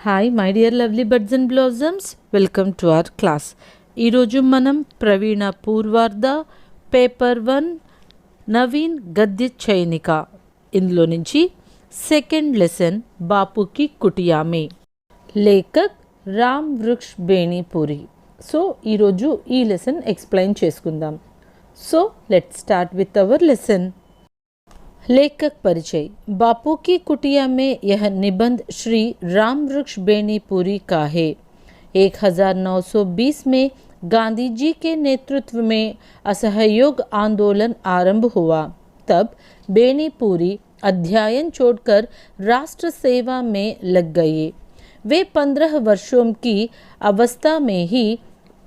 Hi my dear lovely birds and blossoms, welcome to our class. ఈరోజు మనం ప్రవీణ పూర్వార్ధ paper 1 Naveen గద్య చైనిక ఇందులో నుంచి సెకండ్ లెసన్ బాపుకి కుటియా మే, లేఖక్ రామ్ వృక్ష్ బేణిపూరి. సో ఈరోజు ఈ లెసన్ ఎక్స్ప్లెయిన్ చేసుకుందాం. So let's start with our lesson. लेखक परिचय. बापू की कुटिया में यह निबंध श्री राम वृक्ष बेनीपुरी का है. 1920 में गांधी जी के नेतृत्व में असहयोग आंदोलन आरंभ हुआ. तब बेनीपुरी अध्ययन छोड़कर राष्ट्र सेवा में लग गए. वे 15 वर्षों की अवस्था में ही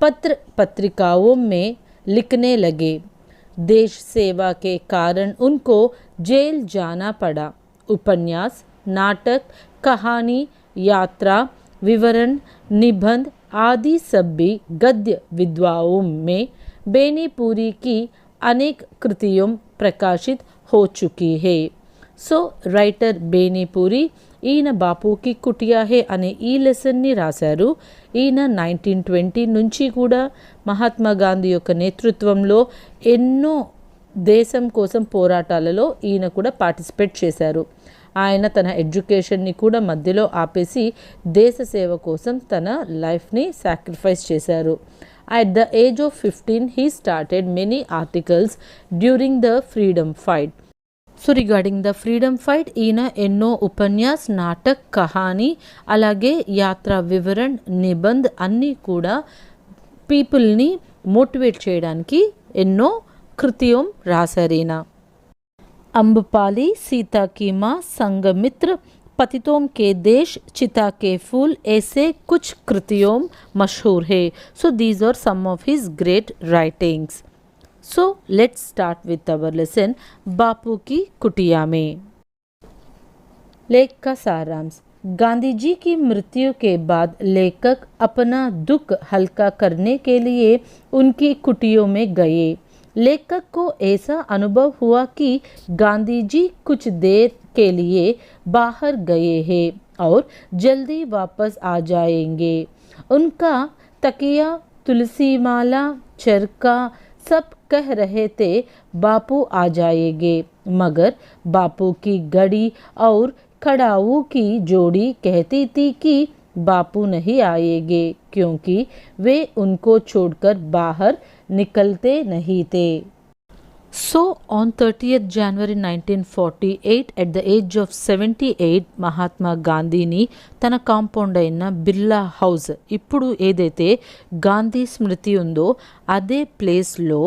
पत्र पत्रिकाओं में लिखने लगे. देश सेवा के कारण उनको जेल जाना पड़ा. उपन्यास, नाटक, कहानी, यात्रा, विवरण, निबंध आदि सब भी गद्य विद्वाओं में बेनीपुरी की अनेक कृतियों प्रकाशित हो चुकी है. సో రైటర్ బేనీపూరి ఈయన బాపుకి కుటియా హే అనే ఈ లెసన్ని రాశారు. ఈయన 1920 నుంచి కూడా మహాత్మా గాంధీ యొక్క నేతృత్వంలో ఎన్నో దేశం కోసం పోరాటాలలో ఈయన కూడా పార్టిసిపేట్ చేశారు. ఆయన తన ఎడ్యుకేషన్ని కూడా మధ్యలో ఆపేసి దేశ సేవ కోసం తన లైఫ్ని సాక్రిఫైస్ చేశారు. At the age of 15 he started many articles during the freedom fight. So regarding the freedom fight ఈయన ఎన్నో ఉపన్యాస్, నాటక్, కహానీ, అలాగే యాత్ర, వివరణ్, నిబంధ్ అన్నీ కూడా పీపుల్ని మోటివేట్ చేయడానికి ఎన్నో కృతియం రాశారు ఈయన. అంబపాలి, సీతా की माँ, संघमित्र, पतितों के देश, चिता के फूल, ऐसे कुछ कृतियों मशहूर है. So these are some of his great writings. So let's start with our lesson बापू की कुटिया में. लेख का सारांश. गांधी जी की मृत्यु के बाद लेखक अपना दुख हल्का करने के लिए उनकी कुटियों में गए. लेखक को ऐसा अनुभव हुआ कि गांधी जी कुछ देर के लिए बाहर गए हैं और जल्दी वापस आ जाएंगे. उनका तकिया, तुलसी माला, चरखा सब कह रहे थे बापू आ जाएंगे, मगर बापू की घड़ी और खड़ाऊ की जोड़ी कहती थी कि बापू नहीं आएंगे, क्योंकि वे उनको छोड़कर बाहर निकलते नहीं थे. So on 30th January 1948 at the age of 78 Mahatma గాంధీని తన కాంపౌండ్ అయిన బిర్లా హౌస్, ఇప్పుడు ఏదైతే గాంధీ స్మృతి ఉందో అదే ప్లేస్లో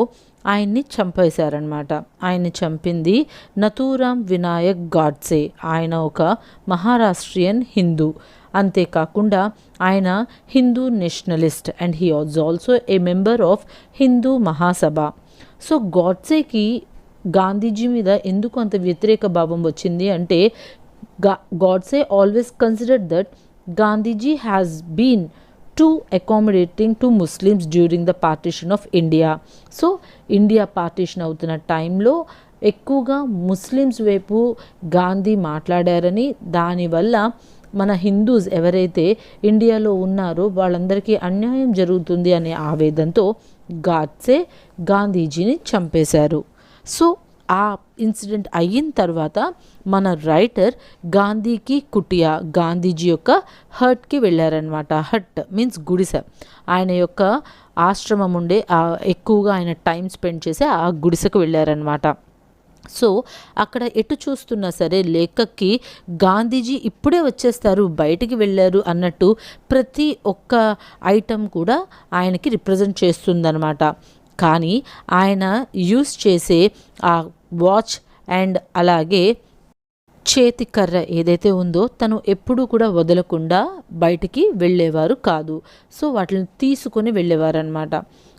ఆయన్ని చంపేశారనమాట. ఆయన్ని చంపింది నథూరామ్ వినాయక్ గాడ్సే. ఆయన ఒక మహారాష్ట్రియన్ హిందూ. అంతేకాకుండా ఆయన Hindu nationalist and he was also a member of Hindu Mahasabha. So గాడ్సేకి గాంధీజీ మీద ఎందుకు అంత వ్యతిరేక భావం వచ్చింది అంటే Godse always considered that Gandhiji has been too accommodating to Muslims during the partition of India. So India partition అవుతున్న టైంలో ఎక్కువగా ముస్లిమ్స్ వైపు గాంధీ మాట్లాడారని, దానివల్ల మన హిందూస్ ఎవరైతే ఇండియాలో ఉన్నారో వాళ్ళందరికీ అన్యాయం జరుగుతుంది అనే ఆవేదనతో గాడ్సే గాంధీజీని చంపేశారు. సో ఆ ఇన్సిడెంట్ అయిన తర్వాత మన రైటర్ గాంధీకి కుటియా, గాంధీజీ యొక్క హట్కి వెళ్ళారనమాట. హట్ మీన్స్ గుడిసె. ఆయన యొక్క ఆశ్రమం ఉండే ఎక్కువగా ఆయన టైం స్పెండ్ చేసి ఆ గుడిసెకు వెళ్ళారనమాట. సో అక్కడ ఎటు చూస్తున్నా సరే లేఖక్కి గాంధీజీ ఇప్పుడే వచ్చేస్తారు, బయటికి వెళ్ళారు అన్నట్టు ప్రతి ఒక్క ఐటమ్ కూడా ఆయనకి రిప్రజెంట్ చేస్తుందన్నమాట. కానీ ఆయన యూస్ చేసే ఆ వాచ్ అండ్ అలాగే చేతి కర్ర ఏదైతే ఉందో తను ఎప్పుడూ కూడా వదలకుండా బయటికి వెళ్ళేవారు కాదు. సో వాటిని తీసుకొని వెళ్ళేవారు అనమాట.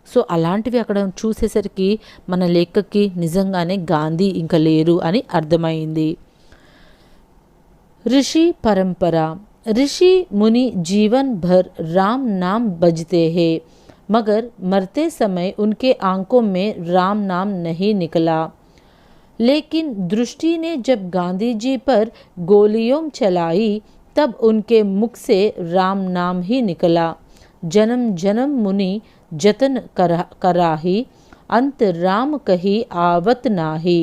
సో అలాంటివి అక్కడ చూసేసరికి మన లేఖకి నిజంగానే గాంధీ ఇంకా లేరు అని అర్థమైంది. ऋषि परंपरा. ऋषि मुनि जीवन भर राम नाम बजते हैं, मगर मरते समय उनके आंखों में राम नाम नहीं निकला. लेकिन दृष्टि ने जब गांधी जी पर गोलियों चलाई तब उनके मुख से राम नाम ही निकला। जन्म जन्म मुनि जतन कराही, अंत राम कही आवत नाही।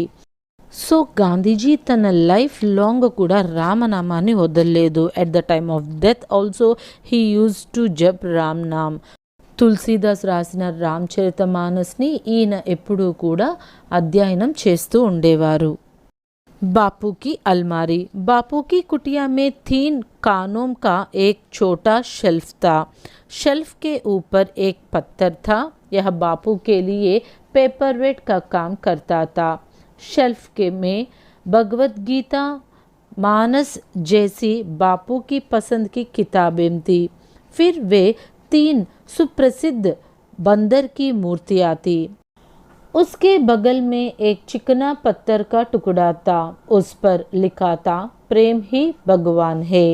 సో గాంధీజీ తన లైఫ్ లాంగ్ కూడా రామనామాన్ని వదలలేదు. At the time of death also he use to జప్ రామ్ నామ్. తులసీదాస్ రాసిన రామచరితమానస్ని ఈయన ఎప్పుడూ కూడా అధ్యయనం చేస్తూ ఉండేవారు. बापू की अलमारी। बापू की कुटिया में 3 कानों का एक छोटा शेल्फ था। शेल्फ के ऊपर एक पत्थर था। यह बापू के लिए पेपरवेट का काम करता था। शेल्फ के में भगवत गीता, मानस जैसी बापू की पसंद की किताबें थी। फिर वे 3 सुप्रसिद्ध बंदर की मूर्तियाँ थी। उसके बगल में एक चिकना पत्थर का टुकड़ा था। उस पर लिखा था प्रेम ही भगवान है।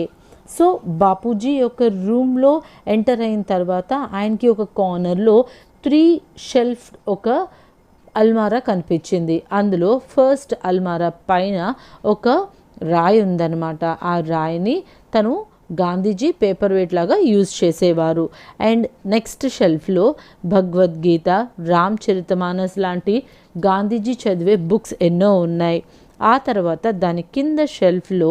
సో బాపూజీ యొక్క రూమ్లో ఎంటర్ అయిన తర్వాత ఆయనకి ఒక కార్నర్లో 3 షెల్ఫ్ ఒక అల్మారా కనిపించింది. అందులో ఫస్ట్ అల్మారా పైన ఒక రాయి ఉందన్నమాట. ఆ రాయిని తను గాంధీజీ పేపర్ వెయిట్ లాగా యూజ్ చేసేవారు. అండ్ నెక్స్ట్ షెల్ఫ్లో భగవద్గీత, రామచరితమానస్ లాంటి గాంధీజీ చదివే బుక్స్ ఎన్నో ఉన్నాయి. ఆ తర్వాత దాని కింద షెల్ఫ్లో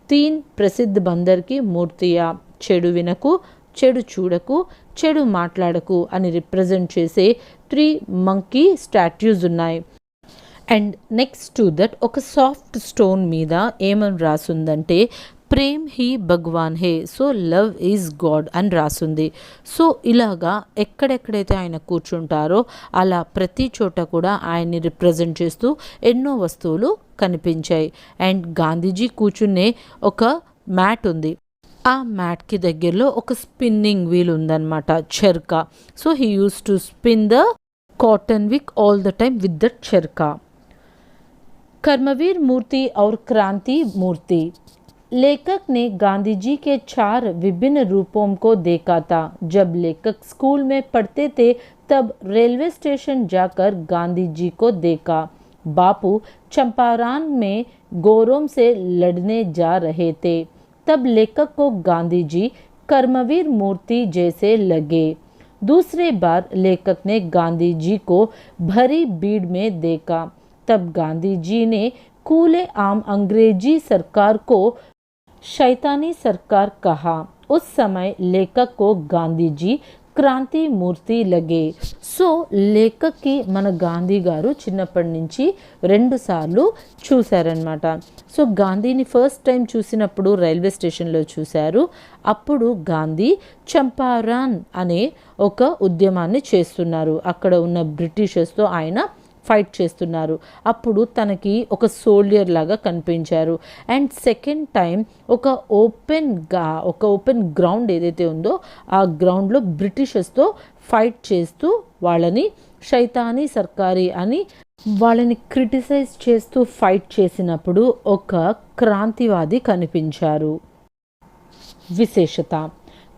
3 ప్రసిద్ధ బందర్కి మూర్తియా, చెడు వినకు, చెడు చూడకు, చెడు మాట్లాడకు అని రిప్రజెంట్ చేసే 3 మంకీ స్టాట్యూస్ ఉన్నాయి. అండ్ నెక్స్ట్ టు దట్ ఒక సాఫ్ట్ స్టోన్ మీద ఏమని రాసుందంటే ప్రేమ్ హీ భగవాన్ హే, సో లవ్ ఈజ్ గాడ్ అని రాసుంది. సో ఇలాగా ఎక్కడెక్కడైతే ఆయన కూర్చుంటారో అలా ప్రతి చోట కూడా ఆయన్ని రిప్రజెంట్ చేస్తూ ఎన్నో వస్తువులు కనిపించాయి. అండ్ గాంధీజీ కూర్చునే ఒక మ్యాట్ ఉంది. ఆ మ్యాట్కి దగ్గరలో ఒక స్పిన్నింగ్ వీల్ ఉందన్నమాట, charkha. So he use to spin the cotton wick all the time with the charkha. कर्मवीर मूर्ति और क्रांति मूर्ति। लेखक ने गांधी जी के 4 विभिन्न रूपों को देखा था। जब लेखक स्कूल में पढ़ते थे तब रेलवे स्टेशन जाकर गांधी जी को देखा। बापू चंपारण में गोरों से लड़ने जा रहे थे। तब लेखक को गांधी जी कर्मवीर मूर्ति जैसे लगे। दूसरे बार लेखक ने गांधी जी को भरी भीड़ में देखा। तब गांधी जी ने कूले आम अंग्रेजी सरकार को शैतानी सरकार कहा। उस समय लेखक को गांधी जी క్రాంతి మూర్తి లగే. సో లేఖక్కి మన గాంధీ గారు చిన్నప్పటి నుంచి 2 సార్లు చూశారనమాట. సో గాంధీని ఫస్ట్ టైం చూసినప్పుడు రైల్వే స్టేషన్లో చూశారు. అప్పుడు గాంధీ చంపారాన్ అనే ఒక ఉద్యమాన్ని చేస్తున్నారు. అక్కడ ఉన్న బ్రిటిషర్స్తో ఆయన ఫైట్ చేస్తున్నారు. అప్పుడు తనకి ఒక సోల్జర్ లాగా కనిపించారు. అండ్ సెకండ్ టైం ఒక ఓపెన్ గ్రౌండ్ ఏదైతే ఉందో ఆ గ్రౌండ్లో బ్రిటిషర్స్తో ఫైట్ చేస్తూ వాళ్ళని శైతానీ సర్కారీ అని వాళ్ళని క్రిటిసైజ్ చేస్తూ ఫైట్ చేసినప్పుడు ఒక క్రాంతివాది కనిపించారు. విశేషత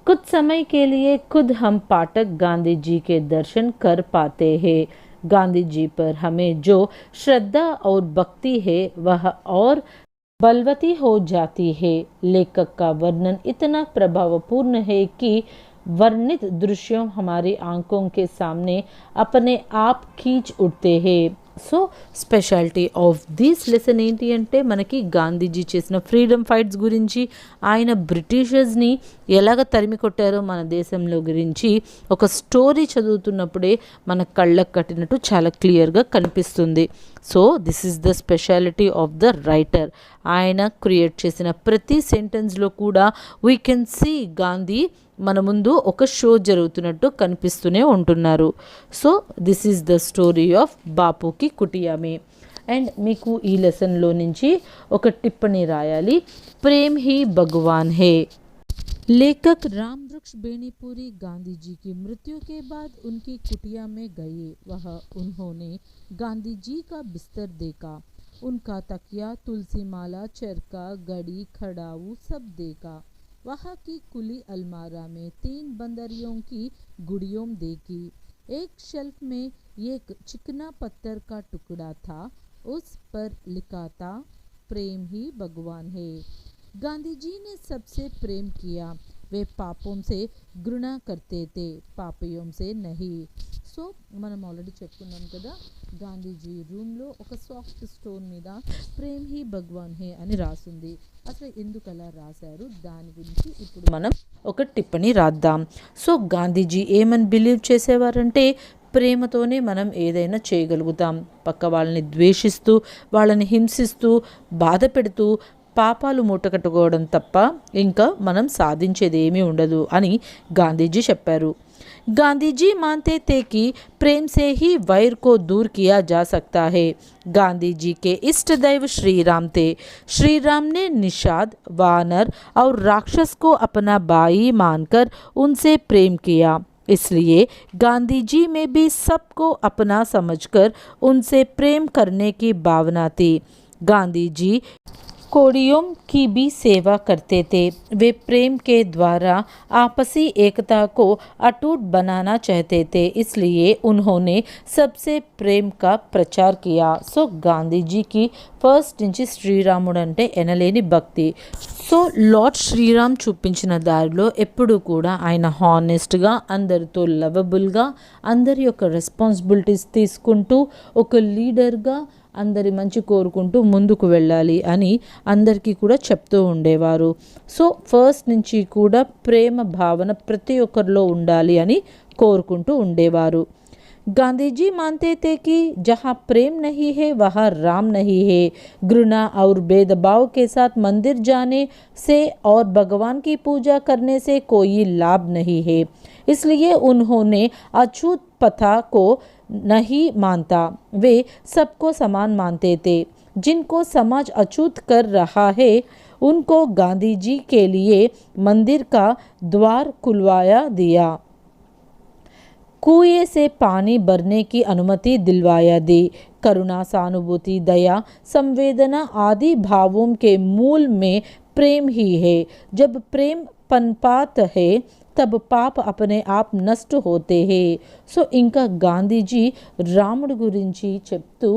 कुछ समय के लिए खुद हम पाठक गांधी जी के दर्शन कर पाते हैं। गांधी जी पर हमें जो श्रद्धा और भक्ति है वह और बलवती हो जाती है। लेखक का वर्णन इतना प्रभावपूर्ण है कि वर्णित दृश्यों हमारी आंखों के सामने अपने आप खींच उठते हैं. So speciality of this lesson ఏంటి అంటే మనకి గాంధీజీ చేసిన ఫ్రీడమ్ ఫైట్స్ గురించి, ఆయన బ్రిటిషర్స్ని ఎలాగ తరిమి కొట్టారో మన దేశంలో గురించి ఒక స్టోరీ చదువుతున్నప్పుడే మన కళ్ళకు కట్టినట్టు చాలా క్లియర్గా కనిపిస్తుంది. So this is the speciality of the writer. ఆయన క్రియేట్ చేసిన ప్రతి సెంటెన్స్లో కూడా వీ కెన్ సీ గాంధీ మన ముందు ఒక షో జరుగుతున్నట్టు కనిపిస్తూనే ఉంటున్నారు. So this is the story of బాపూకి కుటియామే. అండ్ మీకు ఈ లెసన్లో నుంచి ఒక టిప్పణి రాయాలి. ప్రేమ్ హీ భగవాన్ హే. लेखक रामवृक्ष बेनीपुरी गांधी जी की मृत्यु के बाद उनकी कुटिया में गए. वह उन्होंने गांधी जी का बिस्तर देखा, उनका तकिया, तुलसी माला, चरखा, घड़ी, खड़ाऊ सब देखा. वहाँ की खुली अलमारा में 3 बंदरियों की गुड़ियों देखी. एक शेल्फ में एक चिकना पत्थर का टुकड़ा था. उस पर लिखा था प्रेम ही भगवान है. गांधी जी ने सबसे प्रेम किया, वे पापों से घृणा करते थे, పాపయోం से नहीं. సో మనం ఆల్రెడీ చెప్పుకున్నాం కదా, గాంధీజీ రూమ్లో ఒక సాఫ్ట్ స్టోన్ మీద ప్రేమ్ హీ భగవాన్ హే అని రాసింది. అసలు ఎందుకు అలా రాశారు దాని గురించి ఇప్పుడు మనం ఒక టిప్పణి రాద్దాం. సో గాంధీజీ ఏమని బిలీవ్ చేసేవారంటే, ప్రేమతోనే మనం ఏదైనా చేయగలుగుతాం. పక్క వాళ్ళని ద్వేషిస్తూ, వాళ్ళని హింసిస్తూ, బాధ పెడుతూ పాపాలు మూటకట్టుకోవడం తప్ప ఇంకా మనం సాధించేది ఏమీ ఉండదు అని గాంధీజీ చెప్పారు. गांधी जी मानते थे कि प्रेम से ही वैर को दूर किया जा सकता है. गांधी जी के इष्ट दैव श्री राम थे. श्री राम ने निषाद, वानर और राक्षस को अपना भाई मानकर उनसे प्रेम किया. इसलिए गांधी जी में भी सबको अपना समझकर उनसे प्रेम करने की भावना थी. गांधी जी कोड़ियों की भी सेवा करते थे. वे प्रेम के द्वारा आपसी एकता को अटूट बनाना चाहते थे, इसलिए उन्होंने सबसे प्रेम का प्रचार किया. సో గాంధీజీకి ఫస్ట్ నుంచి శ్రీరాముడు అంటే ఎనలేని భక్తి. సో లార్డ్ శ్రీరామ్ చూపించిన దారిలో ఎప్పుడు కూడా ఆయన హానెస్ట్గా, అందరితో లవబుల్గా, అందరి యొక్క రెస్పాన్సిబిలిటీస్ తీసుకుంటూ, ఒక లీడర్గా అందరి మంచి కోరుకుంటూ ముందుకు వెళ్ళాలి అని అందరికీ కూడా చెప్తూ ఉండేవారు. సో ఫస్ట్ నుంచి కూడా ప్రేమ భావన ప్రతి ఒక్కరిలో ఉండాలి అని కోరుకుంటూ ఉండేవారు. गांधी जी मानते थे कि जहाँ प्रेम नहीं है वहाँ राम नहीं है. घृणा और भेदभाव के साथ मंदिर जाने से और भगवान की पूजा करने से कोई लाभ नहीं है. इसलिए उन्होंने अछूत पथा को नहीं मानता. वे सबको समान मानते थे. जिनको समाज अछूत कर रहा है उनको गांधी जी के लिए मंदिर का द्वार खुलवाया दिया. कुएं से पानी भरने की अनुमति दिलवाया दी. करुणा, सहानुभूति, दया, संवेदना आदि भावों के मूल में प्रेम ही है. जब प्रेम पनपात है तब పాప अपने आप నష్ట होते हैं. సో ఇంకా గాంధీజీ రాముడి గురించి చెప్తూ,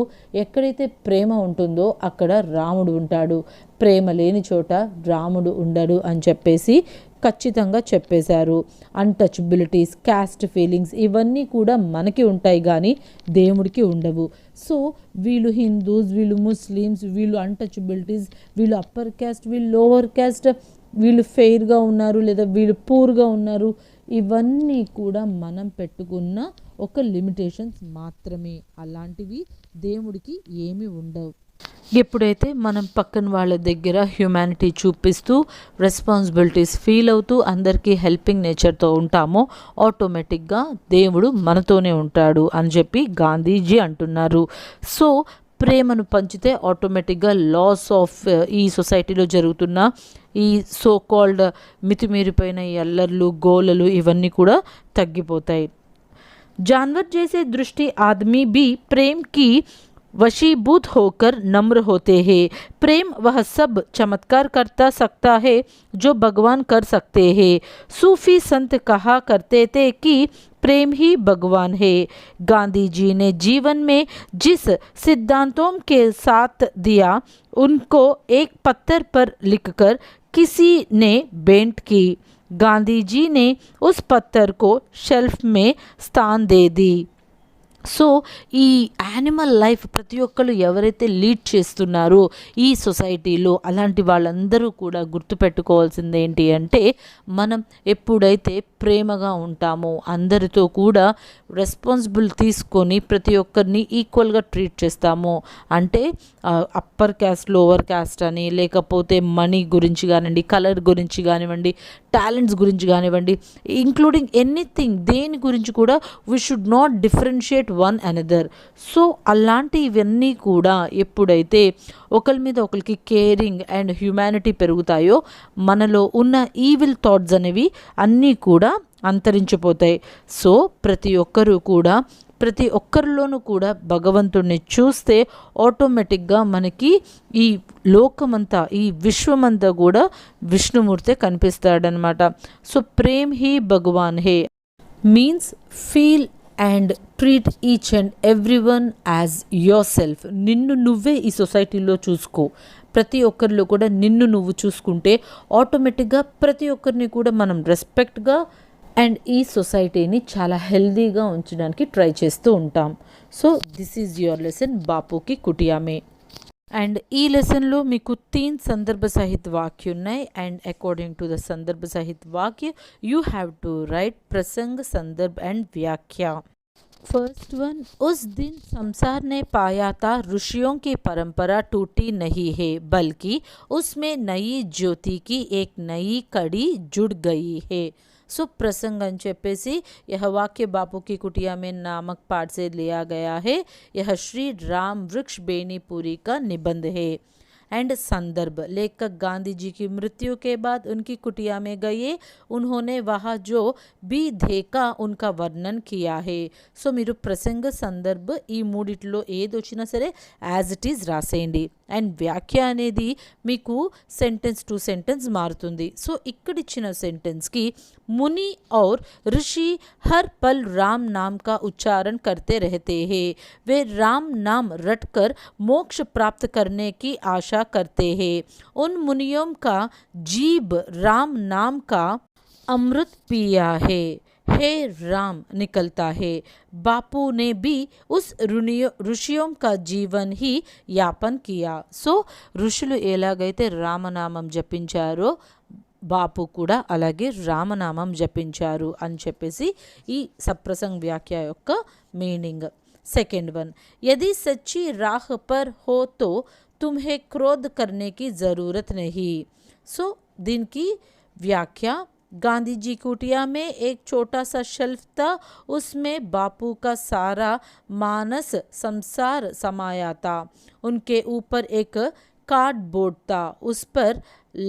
ఎక్కడైతే ప్రేమ ఉంటుందో అక్కడ రాముడు ఉంటాడు, ప్రేమ లేని చోట రాముడు ఉండడు అని చెప్పేసి ఖచ్చితంగా చెప్పేశారు. అన్టచబిలిటీస్, క్యాస్ట్ ఫీలింగ్స్ ఇవన్నీ కూడా మనకి ఉంటాయి కానీ దేవుడికి ఉండవు. సో వీళ్ళు హిందూస్, వీళ్ళు ముస్లిమ్స్, వీళ్ళు అన్టచబిలిటీస్, వీళ్ళు అప్పర్ క్యాస్ట్, వీళ్ళు లోవర్ క్యాస్ట్, వీళ్ళు ఫెయిర్గా ఉన్నారు లేదా వీళ్ళు పూర్గా ఉన్నారు, ఇవన్నీ కూడా మనం పెట్టుకున్న ఒక లిమిటేషన్స్ మాత్రమే. అలాంటివి దేవుడికి ఏమీ ఉండవు. ఎప్పుడైతే మనం పక్కన వాళ్ళ దగ్గర హ్యూమానిటీ చూపిస్తూ, రెస్పాన్సిబిలిటీస్ ఫీల్ అవుతూ, అందరికీ హెల్పింగ్ నేచర్తో ఉంటామో ఆటోమేటిక్గా దేవుడు మనతోనే ఉంటాడు అని చెప్పి గాంధీజీ అంటున్నారు. సో ప్రేమను పంచితే ఆటోమేటిక్గా లాస్ ఆఫ్ ఈ సొసైటీలో జరుగుతున్న ఈ సో కాల్డ్ మితిమీరిపోయిన ఈ అల్లర్లు, గోలలు ఇవన్నీ కూడా తగ్గిపోతాయి. जानवर जैसे दृष्टि आदमी भी प्रेम की वशीभूत होकर नम्र होते हैं. प्रेम वह सब चमत्कार करता सकता है जो भगवान कर सकते हैं. सूफी संत कहा करते थे कि प्रेम ही भगवान है. गांधी जी ने जीवन में जिस सिद्धांतों के साथ दिया उनको एक पत्थर पर लिखकर किसी ने भेंट की. गांधी जी ने उस पत्थर को शेल्फ में स्थान दे दी. సో ఈ యానిమల్ లైఫ్ ప్రతి ఒక్కరు ఎవరైతే లీడ్ చేస్తున్నారో ఈ సొసైటీలో, అలాంటి వాళ్ళందరూ కూడా గుర్తుపెట్టుకోవాల్సింది ఏంటి అంటే, మనం ఎప్పుడైతే ప్రేమగా ఉంటామో, అందరితో కూడా రెస్పాన్సిబుల్ తీసుకొని ప్రతి ఒక్కరిని ఈక్వల్గా ట్రీట్ చేస్తామో, అంటే అప్పర్ క్యాస్ట్, లోవర్ క్యాస్ట్ అని, లేకపోతే మనీ గురించి కానివ్వండి, కలర్ గురించి కానివ్వండి, టాలెంట్స్ గురించి కానివ్వండి, ఇంక్లూడింగ్ ఎనీథింగ్, దేని గురించి కూడా we should not differentiate one another. So అలాంటివన్నీ కూడా ఎప్పుడైతే ఒకరి మీద ఒకరికి కేరింగ్ అండ్ హ్యూమానిటీ పెరుగుతాయో, మనలో ఉన్న ఈవిల్ థాట్స్ అనేవి అన్నీ కూడా అంతరించిపోతాయి. సో ప్రతి ఒక్కరిలోనూ కూడా భగవంతుడిని చూస్తే ఆటోమేటిక్గా మనకి ఈ లోకమంతా, ఈ విశ్వమంతా కూడా విష్ణుమూర్తే కనిపిస్తాడనమాట. సో ప్రేమ్ హీ భగవాన్ హే means feel and treat each and every one as yourself. నిన్ను నువ్వే ఈ సొసైటీలో చూసుకో, ప్రతి ఒక్కరిలో కూడా నిన్ను నువ్వు చూసుకుంటే ఆటోమేటిక్గా ప్రతి ఒక్కరిని కూడా మనం రెస్పెక్ట్గా అండ్ ఈ సొసైటీని చాలా హెల్దీగా ఉంచడానికి ట్రై చేస్తూ ఉంటాం. So this is your lesson బాపుకి కుటియా మే. అండ్ ఈ లెసన్లో మీకు 3 సందర్భ సహిత్ వాక్య ఉన్నాయి. అండ్ అకార్డింగ్ టు ద సందర్భ సహిత్ వాక్య యూ హ్యావ్ టు రైట్ प्रसंग संदर्भ एंड व्याख्या. फर्स्ट वन, उस दिन संसार ने पाया था ऋषियों की परंपरा टूटी नहीं है, बल्कि उसमें नई ज्योति की एक नई कड़ी जुड़ गई है. सो प्रसंग అని చెప్పేసి यह वाक्य बापू की कुटिया में नामक पाठ से लिया गया है. यह श्री राम वृक्ष बेनीपुरी का निबंध है. एंड संदर्भ, लेखक गांधी जी की मृत्यु के बाद उनकी कुटिया में गए, उन्होंने वहाँ जो भी देखा उनका वर्णन किया है. సో మీరు ప్రసంగ సందర్భ ఈ మూడిట్లో ఏది వచ్చినా సరే యాజ్ ఇట్ ఈజ్ రాసేయండి. అండ్ వ్యాఖ్య అనేది మీకు సెంటెన్స్ టు సెంటెన్స్ మారుతుంది. సో ఇక్కడ ఇచ్చిన సెంటెన్స్కి मुनि और ऋषि हर पल राम नाम का उच्चारण करते रहते हैं. वे राम नाम रटकर मोक्ष प्राप्त करने की आशा करते हैं. उन मुनियों का जीभ राम नाम का अमृत पिया है. हे राम निकलता है. बापू ने भी उस ऋषियों का जीवन ही यापन किया. సో ఋషులు ఎలాగైతే రామనామం జపించారో బాపు కూడా అలాగే రామనామం జపించారు అని చెప్పేసి ఈ సప్రసంగ్ వ్యాఖ్య యొక్క మీనింగ్. సెకండ్ వన్, यदि सच्ची राह पर हो तो तुम्हें क्रोध करने की ज़रूरत नहीं. సో దీనికి వ్యాఖ్య, गांधी जी कुटिया में एक छोटा सा शेल्फ था, उसमें बापू का सारा मानस संसार समाया था. उनके ऊपर एक कार्डबोर्ड था, उस पर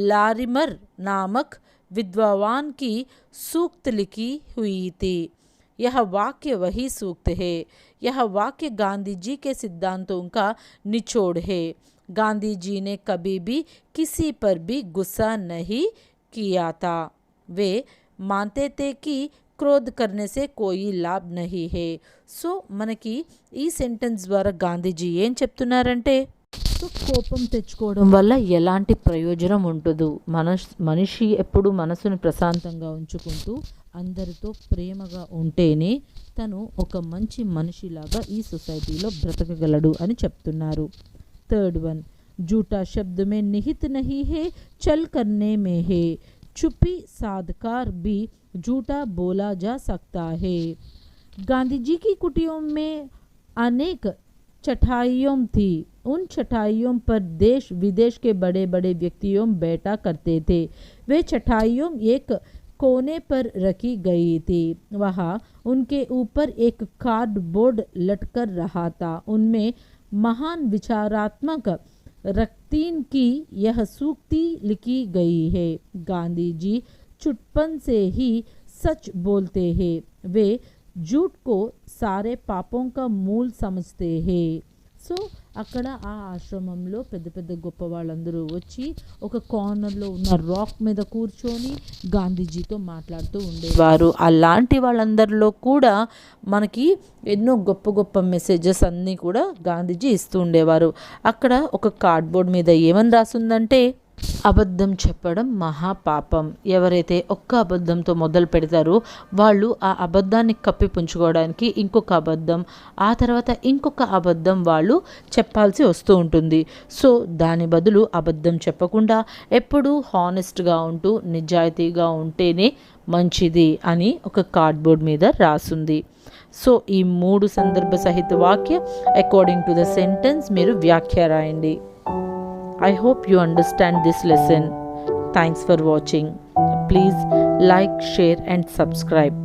लारिमर नामक विद्वान की सूक्त लिखी हुई थी. यह वाक्य वही सूक्त है. यह वाक्य गांधी जी के सिद्धांतों का निचोड़ है. गांधी जी ने कभी भी किसी पर भी गुस्सा नहीं किया था. वे मानते थे कि క్రోధ్ करने से कोई लाभ नहीं है. సో మనకి ఈ సెంటెన్స్ ద్వారా గాంధీజీ ఏం చెప్తున్నారంటే, సో కోపం తెచ్చుకోవడం వల్ల ఎలాంటి ప్రయోజనం ఉండదు. మనిషి ఎప్పుడు మనసుని ప్రశాంతంగా ఉంచుకుంటూ అందరితో ప్రేమగా ఉంటేనే తను ఒక మంచి మనిషిలాగా ఈ సొసైటీలో బ్రతకగలడు అని చెప్తున్నారు. థర్డ్ వన్, झूठा शब्द में निहित नहीं है, चल करने में है. चुप्पी साधकार भी झूठा बोला जा सकता है. गांधी जी की कुटियों में अनेक चटाइयों थी. उन चटाइयों पर देश विदेश के बड़े बड़े व्यक्तियों बैठा करते थे. वे चटाइयों एक कोने पर रखी गई थी. वहाँ उनके ऊपर एक कार्डबोर्ड लटकर रहा था. उनमें महान विचारात्मक रक्तीन की यह सूक्ति लिखी गई है. गांधी जी चुटपन से ही सच बोलते हैं. वे झूठ को सारे पापों का मूल समझते हैं. సో అక్కడ ఆ ఆశ్రమంలో పెద్ద పెద్ద గొప్ప వాళ్ళందరూ వచ్చి ఒక కార్నర్లో ఉన్న రాక్ మీద కూర్చొని గాంధీజీతో మాట్లాడుతూ ఉండేవారు. అలాంటి వాళ్ళందరిలో కూడా మనకి ఎన్నో గొప్ప గొప్ప మెసేజెస్ అన్నీ కూడా గాంధీజీ ఇస్తూ ఉండేవారు. అక్కడ ఒక కార్డ్బోర్డ్ మీద ఏమని రాసిందంటే, అబద్ధం చెప్పడం మహాపాపం. ఎవరైతే ఒక్క అబద్ధంతో మొదలు పెడతారో వాళ్ళు ఆ అబద్ధాన్ని కప్పిపుంచుకోవడానికి ఇంకొక అబద్ధం, ఆ తర్వాత ఇంకొక అబద్ధం వాళ్ళు చెప్పాల్సి వస్తూ ఉంటుంది. సో దాని బదులు అబద్ధం చెప్పకుండా ఎప్పుడూ హానెస్ట్గా ఉంటూ నిజాయితీగా ఉంటేనే మంచిది అని ఒక కార్డ్బోర్డ్ మీద రాసుంది. సో ఈ 3 సందర్భ సహిత వాక్య అకార్డింగ్ టు ద సెంటెన్స్ మీరు వ్యాఖ్య రాయండి. I hope you understand this lesson. Thanks for watching. Please like, share and subscribe.